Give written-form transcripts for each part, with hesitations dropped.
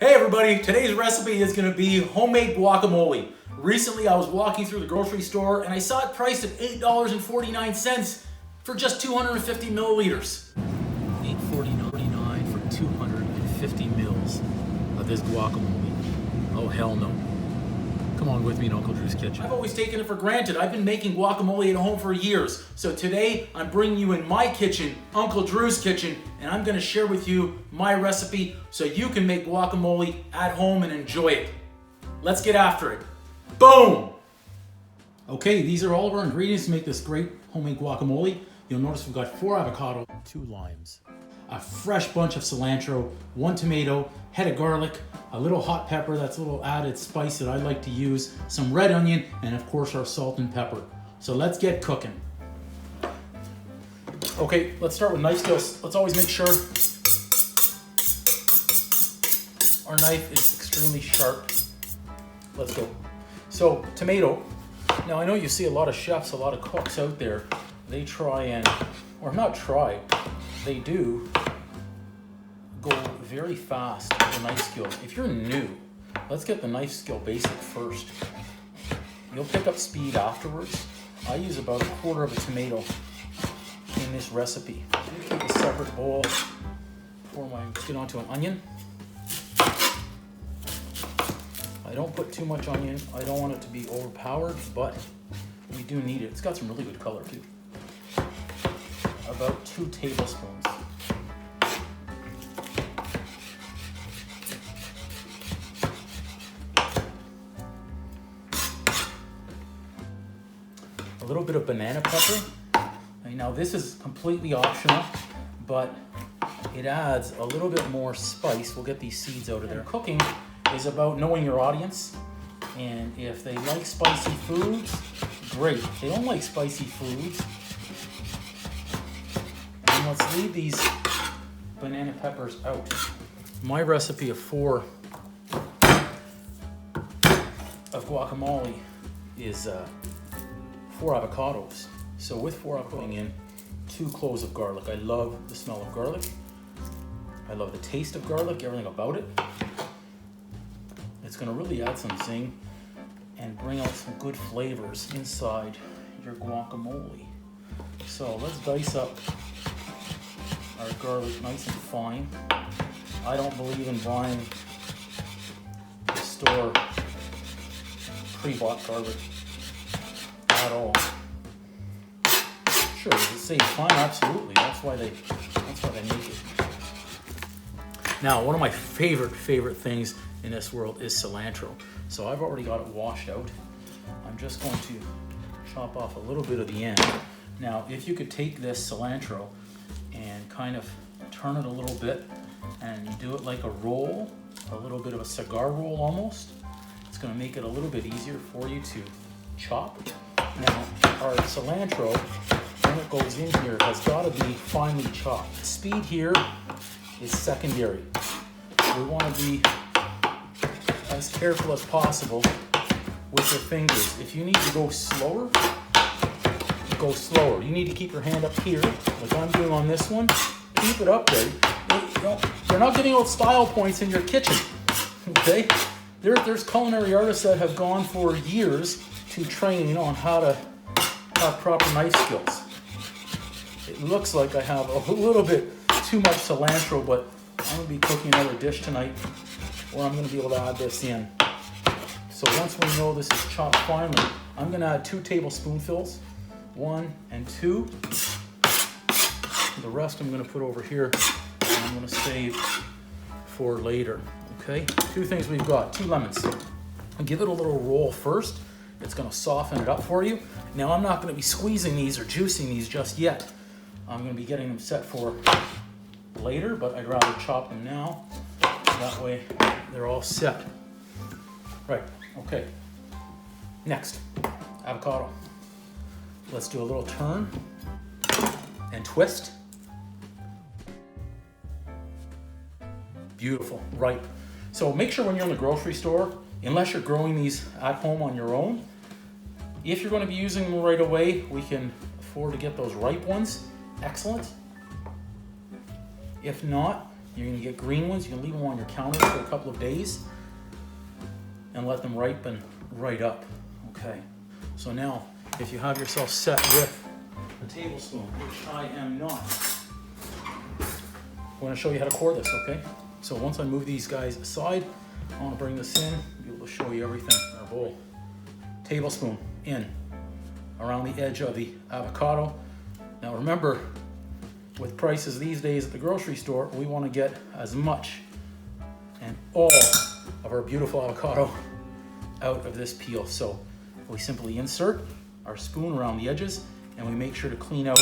Hey everybody, today's recipe is going to be homemade guacamole. Recently I was walking through the grocery store and I saw it priced at $8.49 for just 250 milliliters. $8.49 for 250 mils of this guacamole. Oh hell no. Come on with me in Uncle Drew's kitchen. I've always taken it for granted. I've been making guacamole at home for years. So today I'm bringing you in my kitchen, Uncle Drew's kitchen, and I'm going to share with you my recipe so you can make guacamole at home and enjoy it. Let's get after it. Boom! Okay, these are all of our ingredients to make this great homemade guacamole. You'll notice we've got 4 avocados, 2 limes, a fresh bunch of cilantro, 1 tomato, head of garlic, a little hot pepper, that's a little added spice that I like to use, some red onion, and of course our salt and pepper. So let's get cooking. Okay, let's start with knife skills. Let's always make sure our knife is extremely sharp. Let's go. So, tomato. Now I know you see a lot of chefs, a lot of cooks out there, they try and, or not try, they do go very fast with the knife skill. If you're new, let's get the knife skill basic first. You'll pick up speed afterwards. I use about 1/4 of a tomato in this recipe. Keep a separate bowl for my, let's get onto an onion. I don't put too much onion. I don't want it to be overpowered, but we do need it. It's got some really good color too. About 2 tablespoons. A little bit of banana pepper. Now this is completely optional, but it adds a little bit more spice. We'll get these seeds out of there. Cooking is about knowing your audience, and if they like spicy foods, great. If they don't like spicy foods, then let's leave these banana peppers out. My recipe of 4 of guacamole is 4 avocados. So with 4, I'm putting in 2 cloves of garlic. I love the smell of garlic. I love the taste of garlic, everything about it. It's gonna really add some zing and bring out some good flavors inside your guacamole. So let's dice up our garlic nice and fine. I don't believe in buying the store pre-bought garlic at all. Sure, does it save time? Absolutely. That's why they make it. Now, one of my favorite things in this world is cilantro. So I've already got it washed out. I'm just going to chop off a little bit of the end. Now, if you could take this cilantro and kind of turn it a little bit and do it like a roll, a little bit of a cigar roll almost, it's going to make it a little bit easier for you to chop. Now, our cilantro, when it goes in here, has got to be finely chopped. Speed here is secondary. We want to be as careful as possible with your fingers. If you need to go slower, go slower. You need to keep your hand up here, like I'm doing on this one. Keep it up there. You're not getting all style points in your kitchen, okay? There's culinary artists that have gone for years to train on how to have proper knife skills. It looks like I have a little bit too much cilantro, but I'm gonna be cooking another dish tonight where I'm gonna be able to add this in. So once we know this is chopped finely, I'm gonna add 2 tablespoonfuls, 1 and 2. The rest I'm gonna put over here, and I'm gonna save for later, okay? 2 things we've got, 2 lemons. And give it a little roll first. It's gonna soften it up for you. Now I'm not gonna be squeezing these or juicing these just yet. I'm gonna be getting them set for later, but I'd rather chop them now. That way they're all set. Right, okay. Next, avocado. Let's do a little turn and twist. Beautiful, right. So make sure when you're in the grocery store, unless you're growing these at home on your own, if you're going to be using them right away, we can afford to get those ripe ones. Excellent. If not, You're gonna get green ones. You can leave them on your counter for a couple of days and let them ripen right up. Okay, so now if you have yourself set with a tablespoon, which I am not, I'm gonna show you how to pour this, okay? So once I move these guys aside, I wanna bring this in, be able to show you everything in our bowl. Tablespoon in, around the edge of the avocado. Now remember, with prices these days at the grocery store, we wanna get as much and all of our beautiful avocado out of this peel. So we simply insert our spoon around the edges and we make sure to clean out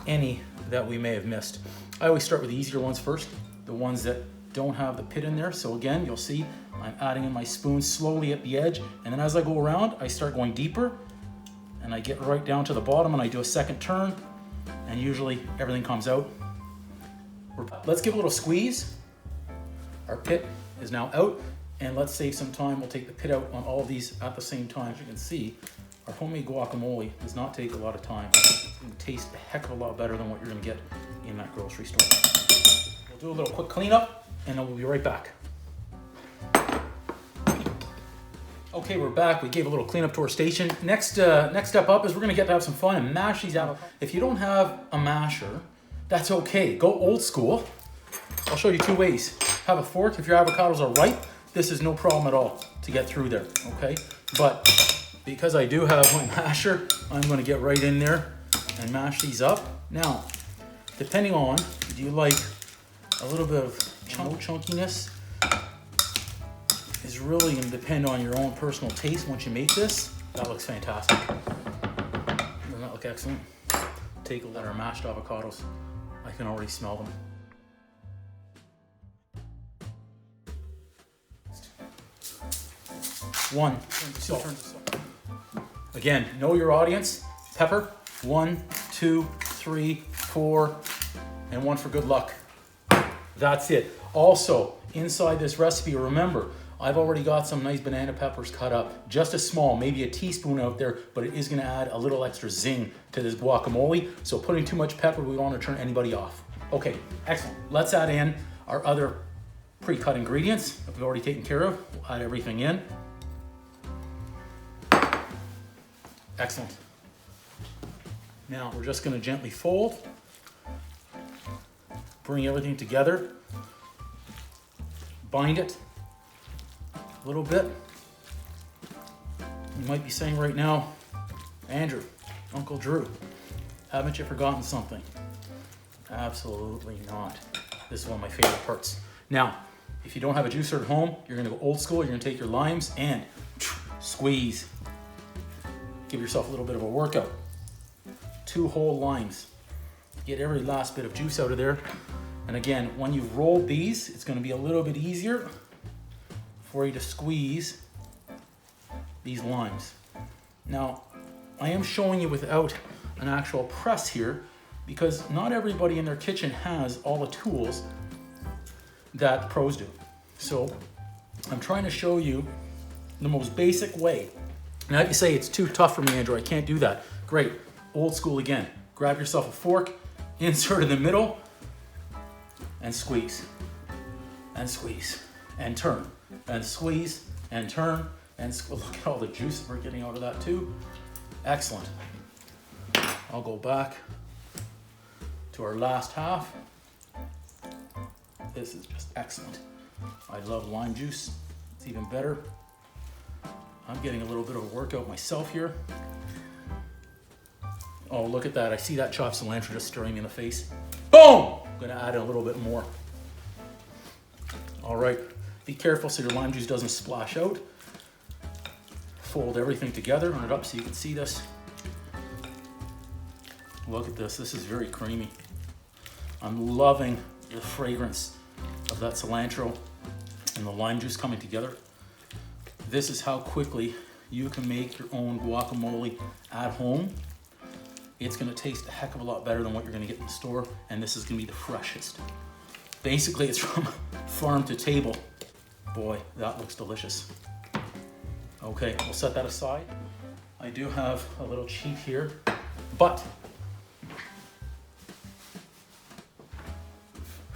any that we may have missed. I always start with the easier ones first, the ones that don't have the pit in there. So again, you'll see I'm adding in my spoon slowly at the edge, and then as I go around, I start going deeper and I get right down to the bottom and I do a second turn, and usually everything comes out. Let's give a little squeeze. Our pit is now out, and let's save some time. We'll take the pit out on all of these at the same time. As you can see, our homemade guacamole does not take a lot of time. It's gonna taste a heck of a lot better than what you're gonna get in that grocery store. We'll do a little quick cleanup, and then we'll be right back. Okay, we're back. We gave a little cleanup to our station. Next step up is we're gonna get to have some fun and mash these out. If you don't have a masher, that's okay. Go old school. I'll show you two ways. Have a fork. If your avocados are ripe, this is no problem at all to get through there, okay? But because I do have my masher, I'm gonna get right in there and mash these up. Now, depending on, do you like a little bit of chunkiness? Is really going to depend on your own personal taste. Once you make this, that looks fantastic. Doesn't that look excellent? Take a look at our mashed avocados. I can already smell them. One, salt. Again, know your audience. Pepper, 1, 2, 3, 4, and 1 for good luck. That's it. Also, inside this recipe, remember, I've already got some nice banana peppers cut up, just a small, maybe a teaspoon out there, but it is gonna add a little extra zing to this guacamole. So putting too much pepper, we don't wanna turn anybody off. Okay, excellent. Let's add in our other pre-cut ingredients that we've already taken care of. We'll add everything in. Excellent. Now we're just gonna gently fold, bring everything together, bind it a little bit. You might be saying right now, Andrew, Uncle Drew, haven't you forgotten something? Absolutely not. This is one of my favorite parts. Now, if you don't have a juicer at home, you're gonna go old school. You're gonna take your limes and squeeze. Give yourself a little bit of a workout. 2 whole limes. Get every last bit of juice out of there. And again, when you've rolled these, it's gonna be a little bit easier for you to squeeze these limes. Now, I am showing you without an actual press here because not everybody in their kitchen has all the tools that the pros do. So I'm trying to show you the most basic way. Now, if you say it's too tough for me, Andrew, I can't do that. Great, old school again. Grab yourself a fork, insert in the middle, and squeeze, and squeeze, and turn. And squeeze and turn and look at all the juice we're getting out of that too. Excellent. I'll go back to our last half. This is just excellent. I love lime juice. It's even better. I'm getting a little bit of a workout myself here. Oh, look at that. I see that chopped cilantro just staring me in the face. Boom! I'm gonna add in a little bit more. All right. Be careful so your lime juice doesn't splash out. Fold everything together, run it up so you can see this. Look at this, this is very creamy. I'm loving the fragrance of that cilantro and the lime juice coming together. This is how quickly you can make your own guacamole at home. It's gonna taste a heck of a lot better than what you're gonna get in the store, and this is gonna be the freshest. Basically, it's from farm to table. Boy, that looks delicious. Okay, we'll set that aside. I do have a little cheat here, but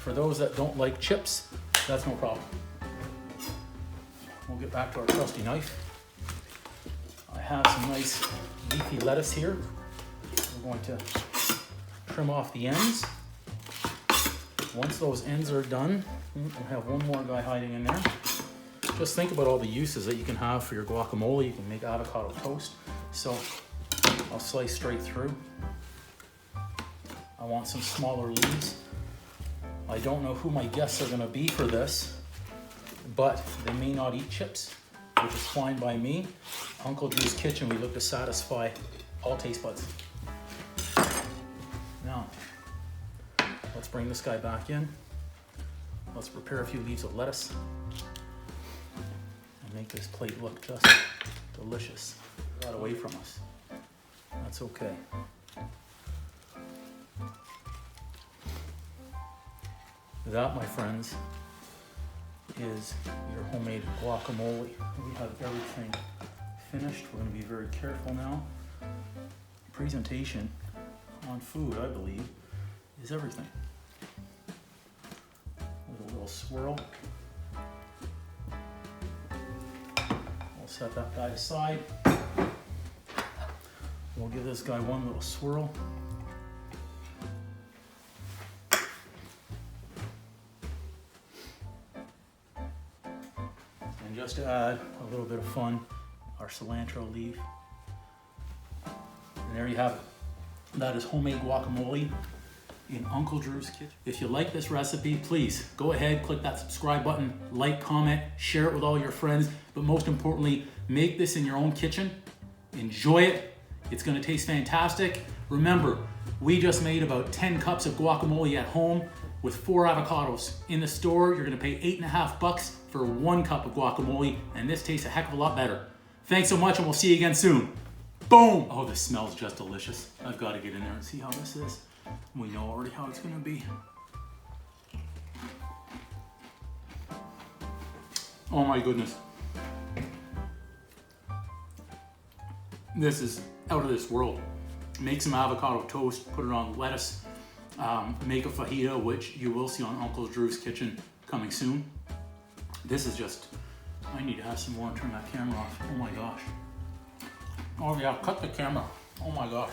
for those that don't like chips, that's no problem. We'll get back to our trusty knife. I have some nice leafy lettuce here. We're going to trim off the ends. Once those ends are done, we'll have one more guy hiding in there. Just think about all the uses that you can have for your guacamole. You can make avocado toast. So I'll slice straight through. I want some smaller leaves. I don't know who my guests are going to be for this, but they may not eat chips, which is fine by me. Uncle Drew's Kitchen, we look to satisfy all taste buds. Now, let's bring this guy back in. Let's prepare a few leaves of lettuce and make this plate look just delicious. Got away from us. That's okay. That, my friends, is your homemade guacamole. We have everything finished. We're going to be very careful now. Presentation on food, I believe, is everything. With a little swirl. We'll set that guy aside. We'll give this guy one little swirl. And just to add a little bit of fun, our cilantro leaf. And there you have it. That is homemade guacamole in Uncle Drew's Kitchen. If you like this recipe, please go ahead, click that subscribe button, like, comment, share it with all your friends, but most importantly, make this in your own kitchen. Enjoy it. It's gonna taste fantastic. Remember, we just made about 10 cups of guacamole at home with 4 avocados. In the store, you're gonna pay $8.50 for 1 cup of guacamole, and this tastes a heck of a lot better. Thanks so much, and we'll see you again soon. Boom! Oh, this smells just delicious. I've got to get in there and see how this is. We know already how it's going to be. Oh my goodness. This is out of this world. Make some avocado toast, put it on lettuce, make a fajita, which you will see on Uncle Drew's Kitchen coming soon. This is just, I need to have some more and turn that camera off. Oh my gosh. Oh yeah, cut the camera. Oh my gosh.